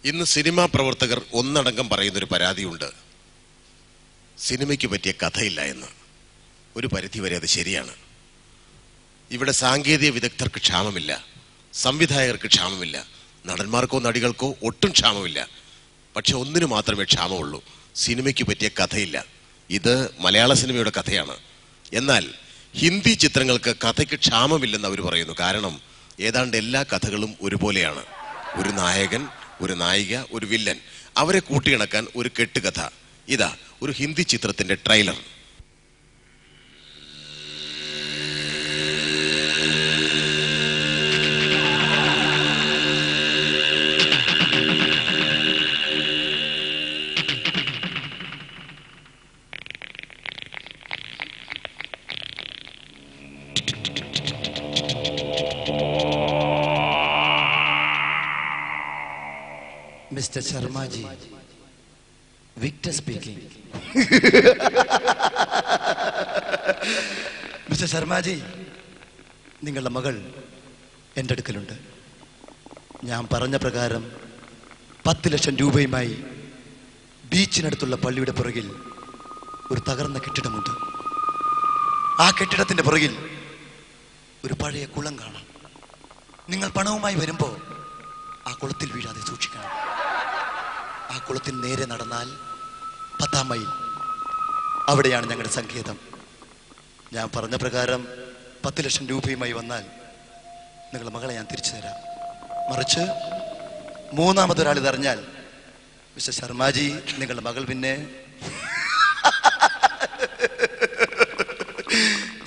ഇന്ന് സിനിമാ പ്രവർത്തകർ ഒന്നടങ്കം പറയുന്നൊരു പരാതിയുണ്ട്. സിനിമയ്ക്ക് പറ്റിയ കഥയില്ല എന്ന്. ഒരു പരിധിവരെ അത് ശരിയാണ്. ഇവിടെ സാങ്കേതിക വിദഗ്ധർക്ക് ക്ഷാമമില്ല, സംവിധായകർക്ക് ക്ഷാമമില്ല, നടന്മാർക്കോ നടികൾക്കോ ഒട്ടും ക്ഷാമമില്ല. പക്ഷെ ഒന്നിനു മാത്രമേ ക്ഷാമമുള്ളൂ, സിനിമയ്ക്ക് പറ്റിയ കഥയില്ല. ഇത് മലയാള സിനിമയുടെ കഥയാണ്. എന്നാൽ ഹിന്ദി ചിത്രങ്ങൾക്ക് കഥയ്ക്ക് ക്ഷാമമില്ലെന്ന് അവർ പറയുന്നു. കാരണം ഏതാണ്ട് എല്ലാ കഥകളും ഒരുപോലെയാണ്. ഒരു നായകൻ, ഒരു നായിക, ഒരു വില്ലൻ, അവരെ കൂട്ടിയിണക്കാൻ ഒരു കെട്ടുകഥ. ഇതാ ഒരു ഹിന്ദി ചിത്രത്തിന്റെ trailer. Mr. Sharmaji, Victor speaking. Mr. Sharmaji, നിങ്ങളുടെ മകൾ എൻ്റെ അടുക്കലുണ്ട്. ഞാൻ പറഞ്ഞ പ്രകാരം 10 ലക്ഷം രൂപയുമായി ബീച്ചിനടുത്തുള്ള പള്ളിയുടെ പുറകിൽ ഒരു തകർന്ന കെട്ടിടമുണ്ട്. ആ കെട്ടിടത്തിൻ്റെ പുറകിൽ ഒരു പഴയ കുളം കാണാം. നിങ്ങൾ പണവുമായി വരുമ്പോൾ ആ കുളത്തിൽ വീഴാതെ സൂക്ഷിക്കണം. ആ കുളത്തിൽ നേരെ നടന്നാൽ 10-ാം മൈൽ, അവിടെയാണ് ഞങ്ങളുടെ സങ്കേതം. ഞാൻ പറഞ്ഞ പ്രകാരം 10 ലക്ഷം രൂപയുമായി വന്നാൽ നിങ്ങളുടെ മകളെ ഞാൻ തിരിച്ചു തരാം. മറിച്ച് മൂന്നാമതൊരാൾ ഇതറിഞ്ഞാൽ മിസ്റ്റർ ശർമാജി, നിങ്ങളുടെ മകൾ പിന്നെ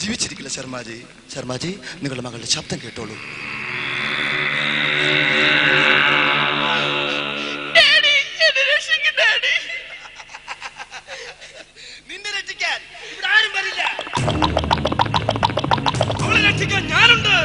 ജീവിച്ചിരിക്കില്ല. ശർമാജി, ശർമാജി, നിങ്ങളുടെ മകളുടെ ശബ്ദം കേട്ടോളൂ. ഞാനുണ്ട്.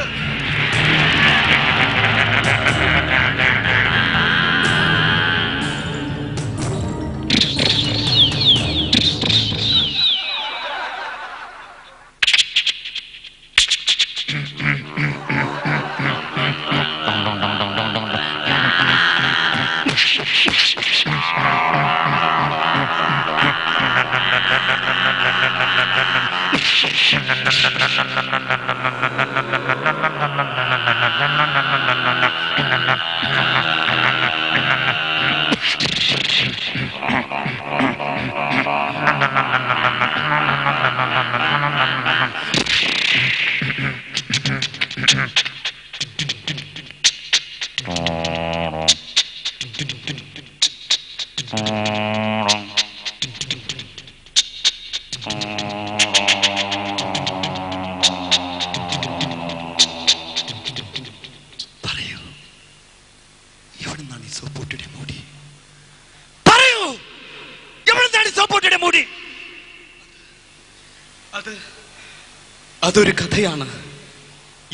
അതൊരു കഥയാണ്.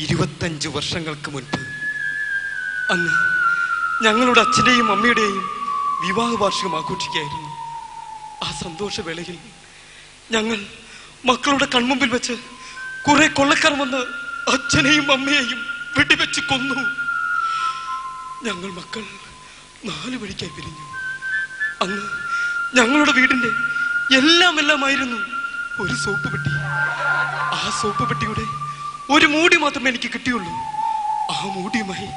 25 വർഷങ്ങൾക്ക് മുൻപ്, അന്ന് ഞങ്ങളുടെ അച്ഛൻ്റെയും അമ്മയുടെയും വിവാഹ വാർഷികം ആഘോഷിക്കുകയായിരുന്നു. ആ സന്തോഷവേളയിൽ ഞങ്ങൾ മക്കളുടെ കൺമുമ്പിൽ വെച്ച് കുറെ കൊള്ളക്കാർ വന്ന് അച്ഛനെയും അമ്മയെയും വെടിവെച്ച് കൊന്നു. ഞങ്ങൾ മക്കൾ 4 വഴിക്കായി പിരിഞ്ഞു. അന്ന് ഞങ്ങളുടെ വീടിന്റെ എല്ലാമായിരുന്നു ഒരു സോപ്പ് പെട്ടി. ആ സോപ്പ് പെട്ടിയുടെ ഒരു മൂടി മാത്രമേ എനിക്ക് കിട്ടിയുള്ളൂ. ആ മൂടിയുമായി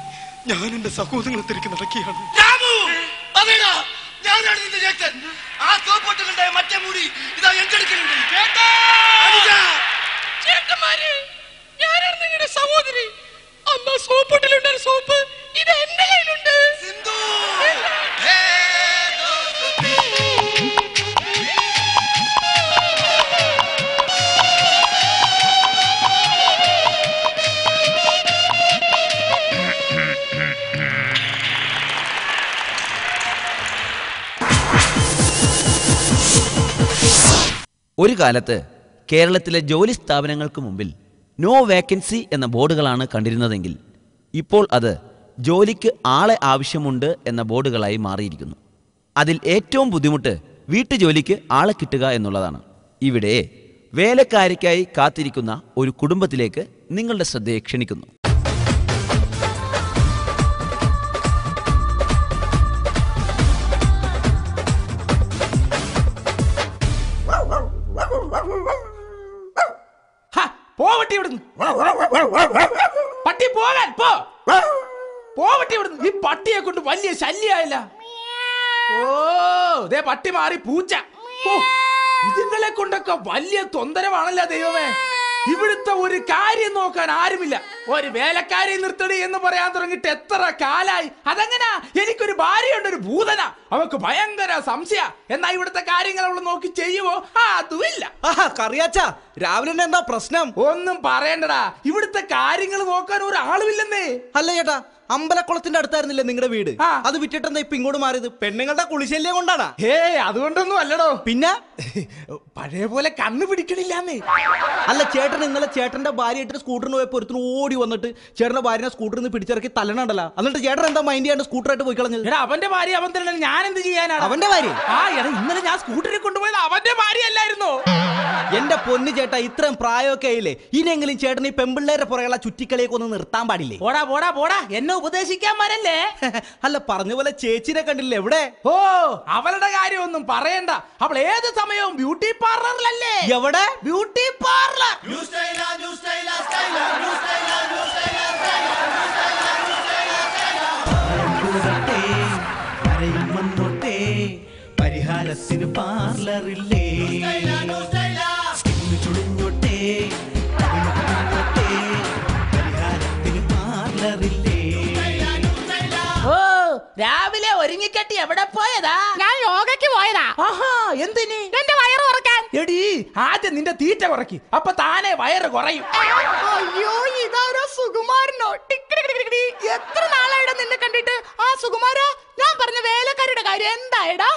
ഞാൻ എന്റെ സഹോദരങ്ങളെ തിരക്കി നടക്കുകയാണ്. മറ്റേ മൂടി ഇതാ നിങ്ങളുടെ സഹോദരി. അമ്മ സോപ്പൊട്ടിലുണ്ട്. സോപ്പ് ഇത് എന്റെ കയ്യിലുണ്ട്. ഒരു കാലത്ത് കേരളത്തിലെ ജോലി സ്ഥാപനങ്ങൾക്ക് മുമ്പിൽ നോ വേക്കൻസി എന്ന ബോർഡുകളാണ് കണ്ടിരുന്നതെങ്കിൽ ഇപ്പോൾ അത് ജോലിക്ക് ആളെ ആവശ്യമുണ്ട് എന്ന ബോർഡുകളായി മാറിയിരിക്കുന്നു. അതിൽ ഏറ്റവും ബുദ്ധിമുട്ട് വീട്ടുജോലിക്ക് ആളെ കിട്ടുക എന്നുള്ളതാണ്. ഇവിടെ വേലക്കാരിക്കായി കാത്തിരിക്കുന്ന ഒരു കുടുംബത്തിലേക്ക് നിങ്ങളുടെ ശ്രദ്ധയെ ക്ഷണിക്കുന്നു. പോവട്ടെ ഇവിടുന്ന്. പട്ടി പോകാൻ പോവട്ടെ ഇവിടുന്ന്. ഈ പട്ടിയെ കൊണ്ട് വലിയ ശല്യായില്ല. ഓ ദേ പട്ടി മാറി പൂച്ച. ഓ ഇതുങ്ങളെ കൊണ്ടൊക്കെ വലിയ തൊന്തരവാണല്ലോ ദൈവമേ. ഇവിടുത്തെ ഒരു കാര്യം നോക്കാൻ ആരുമില്ല. ഒരു വേലക്കാരി നിർത്തടി എന്ന് പറയാൻ തുടങ്ങിയിട്ട് എത്ര കാലായി. അതെങ്ങനാ? എനിക്കൊരു ഭാര്യയുണ്ട്, ഒരു ഭൂതന. അവക്ക് ഭയങ്കര സംശയ. എന്നാ ഇവിടുത്തെ കാര്യങ്ങൾ അവള് നോക്കി ചെയ്യുവോ? അതുമില്ല. കറിയാച്ചാ, രാവിലെ എന്താ പ്രശ്നം? ഒന്നും പറയണ്ടടാ, ഇവിടുത്തെ കാര്യങ്ങൾ നോക്കാൻ ഒരാളുമില്ലെന്നേ. അല്ല ചേട്ടാ, അമ്പലക്കുളത്തിന്റെ അടുത്തായിരുന്നില്ലേ നിങ്ങളുടെ വീട്? അത് വിറ്റിട്ടെന്താ ഇപ്പൊ ഇങ്ങോട്ട് മാറിയത്? പെണ്ണുങ്ങളുടെ കുളിശല്യം കൊണ്ടാണ്? അതുകൊണ്ടൊന്നും അല്ലടോ. പിന്നെ പഴയ പോലെ കണ്ണു പിടിക്കണില്ലാന്നേ. അല്ല ചേട്ടൻ ഇന്നലെ ചേട്ടന്റെ ഭാര്യയായിട്ട് സ്കൂട്ടറിന് പോയപ്പോ ഒരുത്തിന് ഓടി വന്നിട്ട് ചേട്ടന്റെ ഭാര്യനെ സ്കൂട്ടറിൽ നിന്ന് പിടിച്ചിറക്കി തല്ലണണ്ടല്ലോ. എന്നിട്ട് ചേട്ടൻ എന്താ മൈൻഡ് ചെയ്യാണ്ട് സ്കൂട്ടറായിട്ട് പോയി കളഞ്ഞത്? എടാ അവന്റെ ഭാര്യ അവൻ തന്നെ, ഞാൻ എന്ത് ചെയ്യാനാണ്? അവന്റെ ഭാര്യ? എടാ ഇന്നലെ ഞാൻ സ്കൂട്ടറിൽ കൊണ്ടുപോയത് അവന്റെ ഭാര്യ അല്ലായിരുന്നോ? എന്റെ പൊന്നു ചേട്ടാ, ഇത്രയും പ്രായമൊക്കെ ആയില്ലേ, ഇനിയെങ്കിലും ചേട്ടൻ ഈ പെമ്പിള്ളേരുടെ പുറകെയുള്ള ചുറ്റിക്കളിയൊക്കെ ഒന്ന് നിർത്താൻ പാടില്ലേ? പോടാ എന്നെ ഉപദേശിക്കാൻ വരല്ലേ. അല്ല പറഞ്ഞ പോലെ ചേച്ചിനെ കണ്ടില്ലേ എവിടെ? ഓ അവളുടെ കാര്യം ഒന്നും പറയണ്ട. അവൾ ഏത് സമയവും ബ്യൂട്ടി പാർലറിലല്ലേ. എവിടെ? Beauty parlour. പരിഹാരത്തിന് പാർലറില്ലേ, ചുളിഞ്ഞോട്ടെ പരിഹാരത്തിന് പാർലറില്ലേ. ഓ രാവിലെ ഒരുങ്ങിക്കെട്ടി എവിടെ പോയതാ? ഞാൻ യോഗയ്ക്ക് പോയതാ. എന്തിന്? എന്റെ വയറ് കുറയ്ക്കാൻ. എടി ആദ്യം നിന്റെ തീറ്റ കുറയ്ക്ക്, അപ്പൊ താനെ വയറ് കുറയും. അയ്യോ ഇതാരോ സുകുമാരനോ? എത്ര നാളായിടാ നിന്നെ കണ്ടിട്ട്. ആ സുകുമാര, ഞാൻ പറഞ്ഞ വേലക്കാരിയുടെ കാര്യം എന്തായടാ?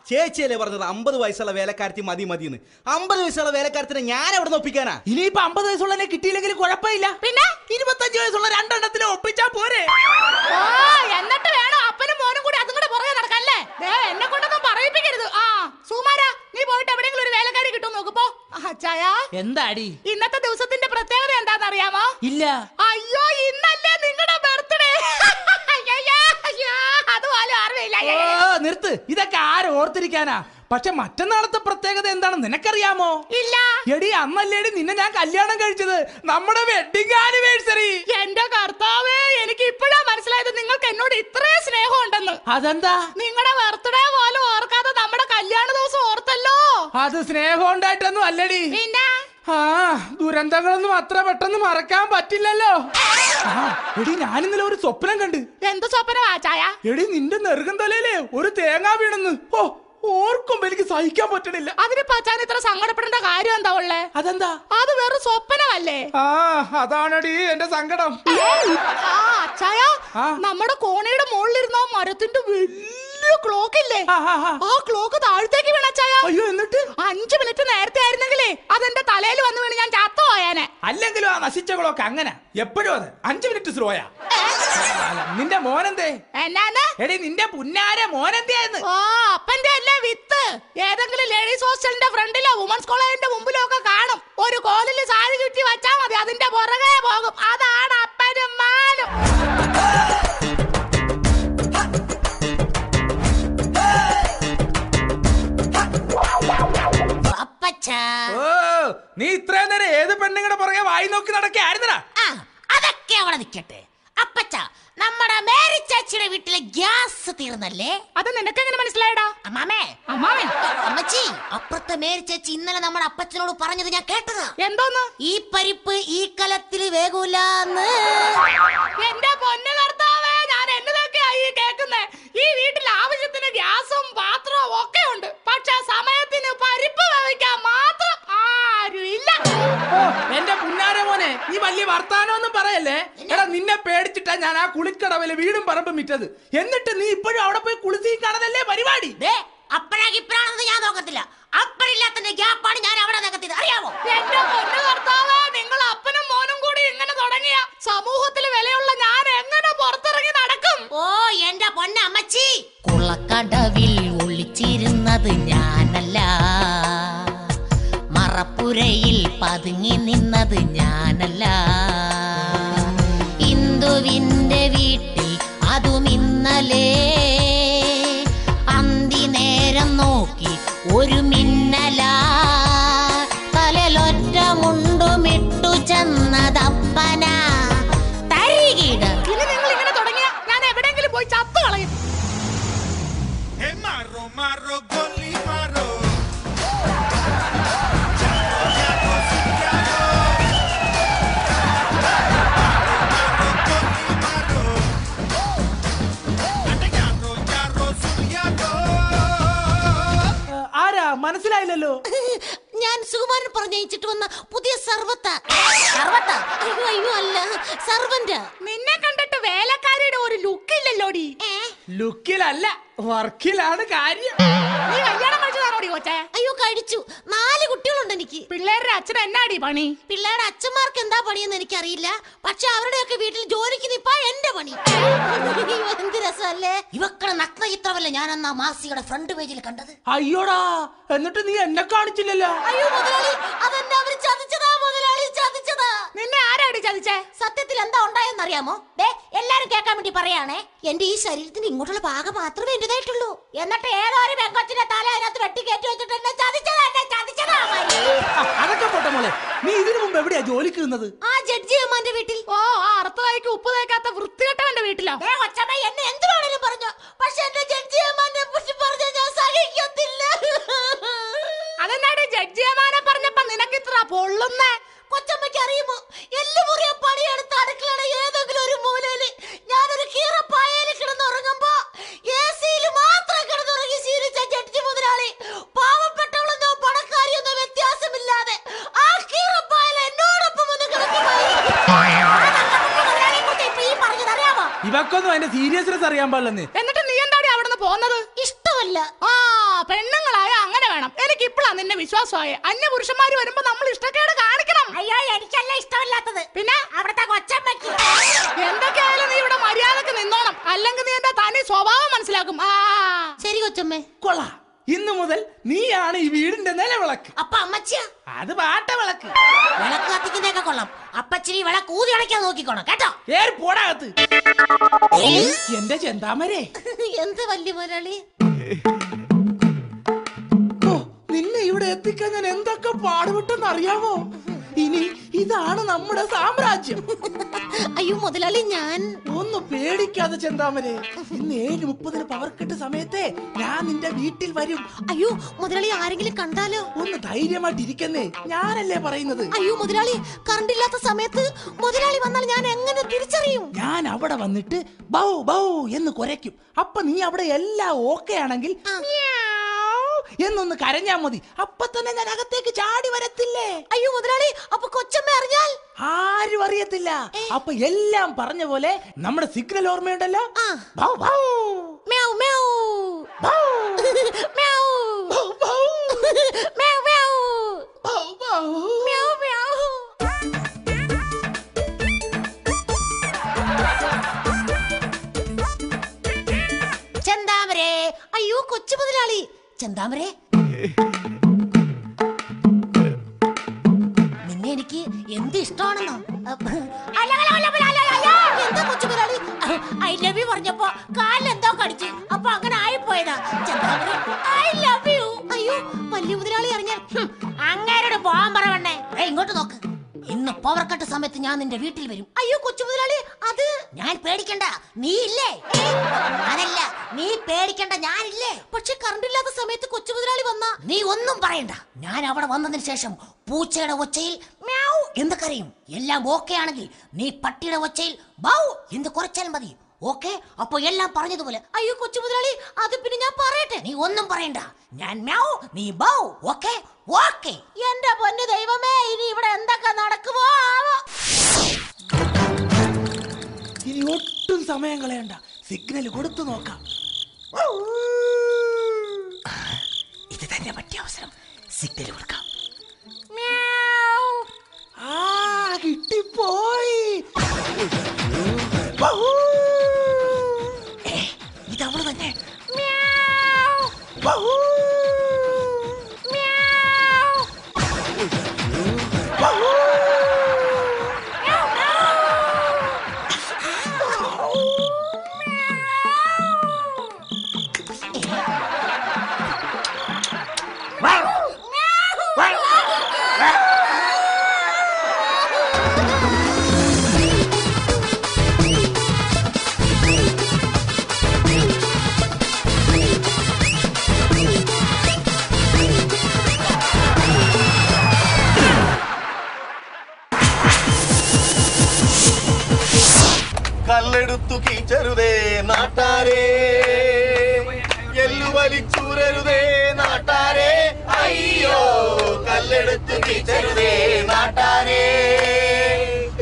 ചേച്ചിയല്ലേ പറഞ്ഞത് 50 വയസ്സുള്ള വേലക്കാരത്തി മതി മതിന്ന്. 50 വയസ്സുള്ള വേലക്കാരത്തിനെ ഞാൻ എവിടെ നിന്ന് ഒപ്പിക്കാനാ? ഇനിയിപ്പോ 50 വയസ്സുള്ളതിനെ കിട്ടിയില്ലെങ്കിൽ കുഴപ്പമില്ല. പിന്നെ 25 വയസ്സുള്ള രണ്ടെണ്ണത്തിനെ ഒപ്പിച്ചാ പോരെ? എന്നിട്ട് വേണം അപ്പനും മോനും കൂടി അതും കൂടെ പുറകെ നടക്കല്ലേ. എന്നെ കൊണ്ടൊന്നും പറയിപ്പിക്കരുത്. സുകുമാര, നീ പോയിട്ട് എവിടെയെങ്കിലും ഒരു വേലക്കാരി കിട്ടും നോക്കുമ്പോ. എന്താടി ഇന്നത്തെ ദിവസത്തിന്റെ പ്രത്യേകത എന്താണെന്ന് അറിയാമോ? ഇല്ല. അയ്യോ ഇന്നല്ലേ നിങ്ങളുടെ ബർത്ത്ഡേ. അതുപോലും അറിയില്ല. നിർത്ത്, ഇതൊക്കെ ആര് ഓർത്തിരിക്കാനാ? പക്ഷെ മറ്റന്നാളത്തെ പ്രത്യേകത എന്താണെന്ന് നിനക്കറിയാമോ? ഇല്ല. എടി അന്നല്ലേടി നിന്നെ ഞാൻ കല്യാണം കഴിച്ചത്, നമ്മുടെ വെഡിങ് ആനിവേഴ്സറി. എന്റെ കർത്താവേ, എനിക്ക് ഇപ്പോഴാ മനസ്സിലായത് നിങ്ങൾക്ക് എന്നോട് ഇത്രയും സ്നേഹം ഉണ്ടെന്ന്. അതെന്താ? നിങ്ങളുടെ ബർത്ത്ഡേ പോലും ഓർക്കാതെ നമ്മുടെ കല്യാണ ദിവസം ഓർത്തല്ലോ. അത് സ്നേഹം ഉണ്ടായിട്ടൊന്നും അല്ലടി. പിന്നെ ദുരന്തങ്ങളൊന്നും അത്ര പെട്ടെന്ന് മറക്കാൻ പറ്റില്ലല്ലോ. എടി ഞാനിന്നലെ ഒരു സ്വപ്നം കണ്ട്. എന്ത് സ്വപ്നമാ ചായ? എടി നിന്റെ നെറുകം തലയിലേ ഒരു തേങ്ങ വീണെന്ന്. ഓർക്കുമ്പോ എനിക്ക് സഹിക്കാൻ പറ്റണില്ല. അതിന് പച്ചാൻ ഇത്ര സങ്കടപ്പെടേണ്ട കാര്യം എന്താ ഉള്ളേ? അതെന്താ? അത് വേറെ സ്വപ്നമല്ലേ? അതാണടി എന്റെ സങ്കടം. അച്ചായ, നമ്മുടെ കോണയുടെ മുകളിലിരുന്ന മരത്തിന്റെ വലിയ ക്ലോക്ക് ഇല്ലേ, ആ ക്ലോക്ക് താഴത്തേക്ക് വീണച്ചായ. അയ്യോ, എന്നിട്ട് 5 മിനിറ്റ് നേരത്തെ ആയിരുന്നെങ്കിലേ അതെന്റെ തലയിൽ വന്ന് വീണ് ഞാൻ ചത്തു പോയാനെ. അല്ലെങ്കിലും ആ നശിച്ച ക്ലോക്ക് അങ്ങനെ എപ്പോഴും അത് 5 മിനിറ്റ് സ്ലോയാ. നിന്റെ മോനെന്തേ? എന്നാന്ന്? എടി നിന്റെ പുന്നാര മോനെന്തേന്ന്? അപ്പന്റെ അല്ലേ വിത്ത്. ഏതെങ്കിലും ലേഡീസ് ഹോസ്റ്റലിന്റെ ഫ്രണ്ടിലോ വുമൻസ് കോളേജിന്റെ മുമ്പിലോ ഒക്കെ കാണും. ഒരു കോലില് സാരി ചുറ്റി വച്ചാ മതി, അതിന്റെ പുറകെ പോകും. അതാണ് അപ്പനും മാനും. നീ ഇത്രയും നേരം ഏത് പെണ്ണുങ്ങളുടെ പുറകെ വായി നോക്കി നടക്കായിരുന്നടാ? അതൊക്കെ അവിടെ നിൽക്കട്ടെ. അപ്പച്ച, നമ്മുടെ മേരി ചേച്ചിയുടെ വീട്ടിലെ ഗ്യാസ് തീർന്നല്ലേ? അത് നിനക്ക് എങ്ങനെ മനസ്സിലായടാ? അമ്മാമേ, അമ്മച്ചി, അപ്പുറത്തെ മേരി ചേച്ചി ഇന്നലെ നമ്മുടെ അപ്പച്ചനോട് പറഞ്ഞത് ഞാൻ കേട്ടതാ. എന്തോന്ന്? ഈ പരിപ്പ് ഈ കലത്തിൽ വേഗൂലെന്ന്. എന്റെ പൊന്നു കർത്താവേ, ഞാൻ എന്നതൊക്കെയാ ഈ കേൾക്കുന്നേ. ഈ വീട്ടിൽ ആവശ്യത്തിന് ഗ്യാസും പാത്രവും ഒക്കെ ഉണ്ട്, പക്ഷെ സമയത്തിന് പരിപ്പ് വേവിക്കാൻ മാത്രം ആരുമില്ല. എന്റെ പുന്നാര മോനെ, നീ വലിയ വർത്താനൊന്നും പറയല്ലേ. എടാ നിന്നെ പേടിച്ചിട്ടാ ഞാൻ ആ കുളിക്കടവില് വീടും പറമ്പും വിറ്റത്. എന്നിട്ട് നീ ഇപ്പോഴും അവിടെ പോയി കുളിച്ച് കാണതല്ലേ പരിപാടി. അപ്പഴാണെന്ന് ഞാൻ നോക്കത്തില്ല. അപ്പഴില്ലാത്തന്റെ ഗ്യാപ്പാണ് ഞാൻ അവിടെ നികത്തിയത്, അറിയാമോ? എന്റെ പൊന്നു കർത്താവേ, നിങ്ങൾ അപ്പനും മോനും കൂടി ഇങ്ങനെ തുടങ്ങിയ സമൂഹത്തിൽ വിലയുള്ള ഞാൻ എങ്ങനെ പുറത്തിറങ്ങി നടക്കും? എന്റെ പൊന്നമ്മച്ചി, കുളക്കടവിൽ ഒളിച്ചിരുന്നത് ഞാനല്ല, മറപ്പുരയിൽ പതുങ്ങി നിന്നത് ഞാനല്ല. ഇന്ദുവിന്റെ വീട്ടിൽ അതും ഇന്നലെ അന്തി നേരം നോക്കി ഒരു മിന്നല, തലലൊറ്റ മുണ്ടുമിട്ടു പറഞ്ഞിട്ട് വന്ന പുതിയ സർവത്ത. അയ്യോ അല്ല, സർവന്റ്. നിന്നെ കണ്ടിട്ട് വേലക്കാരിയുടെ ഒരു ലുക്കില്ലല്ലോടി. ലുക്കിലല്ല, വർക്കിലാണ് കാര്യം. നീ കല്യാണം കഴിച്ചതാണോടി കൊച്ചേ? അയ്യോ കഴിച്ചു. 4 കുട്ടികളുണ്ട് എനിക്ക്. പിള്ളേരുടെ അച്ഛൻ എന്നാടി പണി? പിള്ളേരുടെ അച്ഛന്മാർക്ക് എന്താ പണിയെന്ന് എനിക്കറിയില്ല. പക്ഷെ അവരുടെയൊക്കെ വീട്ടിൽ ജോലിക്ക് നിപ്പാ എന്റെ പണി. എന്ത് രസമല്ലേ? ഇവക്കളെ നഗ്ന ചിത്രമല്ലേ ഞാൻ അന്ന് മാസികയുടെ ഫ്രണ്ട് പേജിൽ കണ്ടത്. അയ്യോടാ, എന്നിട്ട് നീ എന്നെ കാണിച്ചില്ലല്ലോ. അയ്യോ മുതലാളി, അതെന്നെ അവര് ചതിച്ചതാ മുതലാളി, ചതിച്ചതാ. നിന്നെ ആരാടി ചതിച്ചേ? സത്യത്തിൽ എന്താ ഉണ്ടായെന്നറിയാമോ? എല്ലാരും കേൾക്കാൻ വേണ്ടി പറയാണേ. എന്റെ ഈ ശരീരത്തിന് ഇങ്ങോട്ടുള്ള ഭാഗം മാത്രമേ എന്റേതായിട്ടുള്ളൂ. എന്നിട്ട് ഏതോ ഒരു വെങ്കോച്ചിന്റെ തല അതിനകത്ത് വെട്ടിക്കയറ്റി വെച്ചിട്ട് എന്നെ ചതിച്ചതാ. അതൊക്കെ പോട്ടെ മോളെ, നീ ഇതിനു മുമ്പ് എവിടെയാ ജോലിക്ക് നിന്നത്? ആ ജഡ്ജി അമ്മാന്റെ വീട്ടിൽ. ഓ, ആ അറുത്തതായിക്ക് ഉപ്പ് തേക്കാത്ത വൃത്തികെട്ടവന്റെ വീട്ടിലാ. എന്നെ എന്ത് വേണേലും പറഞ്ഞു, പക്ഷെ എന്റെ ജഡ്ജി അമ്മാനെ കുറിച്ച് പറഞ്ഞ ഞാൻ സഹിക്കത്തില്ല. അതെന്നാടി ജഡ്ജി അമ്മാനെ പറഞ്ഞപ്പോ നിനക്ക് ഇത്ര പൊള്ളുന്നേ? കൊച്ചമ്മയ്ക്ക് അറിയുമോ, എല്ലുമുറിയ പണിയെടുത്ത് അടുക്കളയുടെ ഏതെങ്കിലും ഒരു മൂലയില് ഞാനൊരു കീറപ്പായയിൽ കിടന്നുറങ്ങുമ്പോ AC-യിൽ മാത്രം കിടന്നുറങ്ങി ശീലിച്ച ജഡ്ജി മുതലാളി പാവപ്പെട്ടവളെന്നോ പണക്കാരിയെന്നോ വ്യത്യാസമില്ലാതെ ആ കീറപ്പായൽ എന്നോടൊപ്പം ഒന്ന് കിടക്കുമായിരുന്നു. ഇവക്കൊന്നും അതിന്റെ സീരിയസ്നെസ് അറിയാൻ പാടില്ലെന്ന്. എന്നിട്ട് നീ എന്താടി അവിടുന്ന് പോന്നത്? ഇഷ്ടമല്ല. ആ, പെണ്ണുങ്ങളായ അങ്ങനെ വേണം. എനിക്ക് ഇപ്പഴാ നിന്നെ വിശ്വാസമായ. അന്യ പുരുഷന്മാര് വരുമ്പോ നമ്മൾ ഇഷ്ടക്കേട് കാണിക്കണം. അയ്യോ, എനിക്കല്ല ഇഷ്ടമല്ലാത്തത്, പിന്നെ അവിടുത്തെ കൊച്ചമ്മയ്ക്ക്. എന്തൊക്കെയായാലും നീ ഇവിടെ മര്യാദക്ക് നിന്നോണം, അല്ലെങ്കിൽ നീ എന്റെ തനി സ്വഭാവം മനസ്സിലാക്കും. ആ ശരി കൊച്ചമ്മേ. കൊള്ളാം, ഇന്നു മുതൽ നീയാണ് ഈ വീടിന്റെ നിലവിളക്ക്. അപ്പൊ അമ്മച്ചിയാ? അത് പാട്ട വിളക്ക്. വിളക്ക് കത്തിക്കുന്നതൊക്കെ കൊള്ളാം. അപ്പച്ചിരി വിളക്ക് ഊതി അടയ്ക്കാൻ നോക്കിക്കോണം കേട്ടോ. ഏറി പോടാകത്ത്. എന്റെ ചെന്താമരേ, എന്ത് വലിയ മുതലാളി. നിന്നെ ഇവിടെ എത്തിക്കാൻ ഞാൻ എന്തൊക്കെ പാടുപെട്ടെന്ന് അറിയാമോ? ഇനി ഇതാണ് നമ്മുടെ സാമ്രാജ്യം. അയ്യോ മുതലാളി, ഞാൻ ഒന്ന് പേടിക്കാതെ ചെന്താമരേ. ഇന്ന് 7:30 പവർ കട്ട് സമയത്തെ ഞാൻ നിന്റെ വീട്ടിൽ വരും. അയ്യോ മുതലാളി, ആരെങ്കിലും കണ്ടാലോ? ഒന്ന് ധൈര്യമായിട്ടിരിക്കുന്നേ, ഞാനല്ലേ പറയുന്നത്. അയ്യോ മുതലാളി, കറണ്ട് ഇല്ലാത്ത സമയത്ത് മുതലാളി വന്നാൽ ഞാൻ എങ്ങനെ തിരിച്ചറിയും? ഞാൻ അവിടെ വന്നിട്ട് ബൗ ബൗ എന്ന് കുരയ്ക്കും. അപ്പൊ നീ അവിടെ എല്ലാം ഓക്കെ ആണെങ്കിൽ എന്നൊന്ന് കരഞ്ഞാ മതി. അപ്പൊ തന്നെ ഞാൻ അകത്തേക്ക് ചാടി വരത്തില്ലേ? അയ്യോ മുതലാളി, അപ്പൊ കൊച്ചമ്മ അറിഞ്ഞാൽ? ആരും അറിയത്തില്ല. അപ്പൊ എല്ലാം പറഞ്ഞ പോലെ നമ്മുടെ സിഗ്നൽ ഓർമ്മയുണ്ടല്ലോ. Bow bow meow meow bow meow bow bow meow meow bow bow meow meow. ചെന്താമരേ. അയ്യോ കൊച്ചു മുതലാളി. ചെന്താമരേ, നിന്നെ എനിക്ക് എന്ത് ഇഷ്ടമാണെന്നോ? എന്താ കൊച്ചു മുതലാളി? ഐ ലവ് യു പറഞ്ഞപ്പോ കാലിലെന്തോ കടിച്ച്, അപ്പൊ അങ്ങനെ ആയിപ്പോയതാ. ചെന്താമരേ, ഐ ലവ് യു. അയ്യോ വലിയ മുതലാളി അറിഞ്ഞാൽ അങ്ങേരോട് പോവാൻ പറവണ്ണേ. ഇങ്ങോട്ട് നോക്ക്, ഇന്ന് പവർ കട്ട് സമയത്ത് ഞാൻ നിന്റെ വീട്ടിൽ വരും. അയ്യോ കൊച്ചു മുതലാളി, അത് ഞാൻ പേടിക്കണ്ട, നീ ഇല്ലേ? ഞാനല്ല, നീ പേടിക്കണ്ട, ഞാനില്ലേ? പക്ഷെ കറണ്ട് ഇല്ലാത്ത സമയത്ത് കൊച്ചു മുതലാളി വന്നാ നീ ഒന്നും പറയണ്ട. ഞാൻ അവിടെ വന്നതിന് ശേഷം പൂച്ചയുടെ ഒച്ചയിൽ മ്യാവ് എന്ന് കരയും. എല്ലാം ഓക്കെ ആണെങ്കിൽ നീ പട്ടിയുടെ ഒച്ചയിൽ ബൗ എന്ന് കുറച്ചാൽ മതി. ഓക്കെ? അപ്പൊ എല്ലാം പറഞ്ഞതുപോലെ. അയ്യോ കൊച്ചു മുതലാളി, അത് പിന്നെ ഞാൻ പറയട്ടെ? നീ ഒന്നും പറയണ്ട, ഞാൻ മ്യാവ്, നീ ബൗ. Okay okay. എന്റെ പൊന്നു ദൈവമേ, ഇനി ഇവിടെ എന്തൊക്കെ നടക്കുമോ ആവോ. ഇനി ഒട്ടും സമയം കളയണ്ട, സിഗ്നൽ കൊടുത്തു നോക്കാം. ഇത് തന്നെ പറ്റിയ അവസരം, സിഗ്നൽ കൊടുക്കാം. കിട്ടിപ്പോയി. ഇതവള് തന്നെ. കല്ലെടുത്തു കീച്ചരുതേ നാട്ടാരേ, എല്ലു വലിച്ചൂരരുതേ നാട്ടാരേ. അയ്യോ കല്ലെടുത്ത് വീശരുതേ നാട്ടാരേ.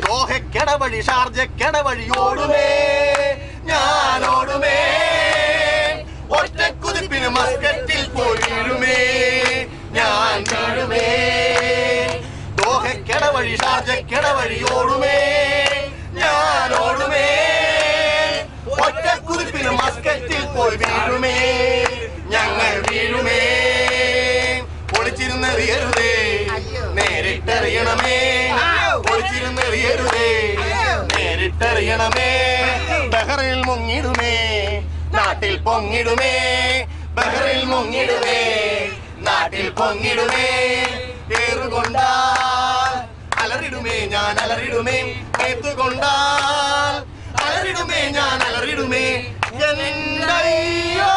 ദോഹയ്ക്കടവഴി ഷാർജയ്ക്കടവഴി ഓടുമേ ഞാനോടുമേ, ഒറ്റക്കുതിപ്പിന് മസ്കറ്റിൽ പോയി വീഴുമേ ഞാൻ വീഴുമേ. ദോഹയ്ക്കടവഴി ഷാർജയ്ക്കടവഴി ഓടുമേ ഞാനോടുമേ, ഒറ്റക്കുതിപ്പിന് മസ്കറ്റിൽ പോയി വീഴുമേ ഞങ്ങൾ വീഴുമേ. ഒളിച്ചിരുന്നെറിയരുതേ നേരിട്ടെറിയണമേ, ഒളിച്ചിരുന്നെറിയരുതേ നേരിട്ടെറിയണമേ. ബഹറിൽ മുങ്ങിടുമേ നാട്ടിൽ പൊങ്ങിടുമേ, ബഹറിൽ മുങ്ങിടുമേ നാട്ടിൽ പൊങ്ങിടുമേ. ഏറുകൊണ്ടാൽ അലറിടുമേ ഞാൻ അലറിടുമേ, ഏത്തുകൊണ്ടാൽ അലറിടുമേ ഞാൻ അലറിടുമേ. എന്തയ്യോ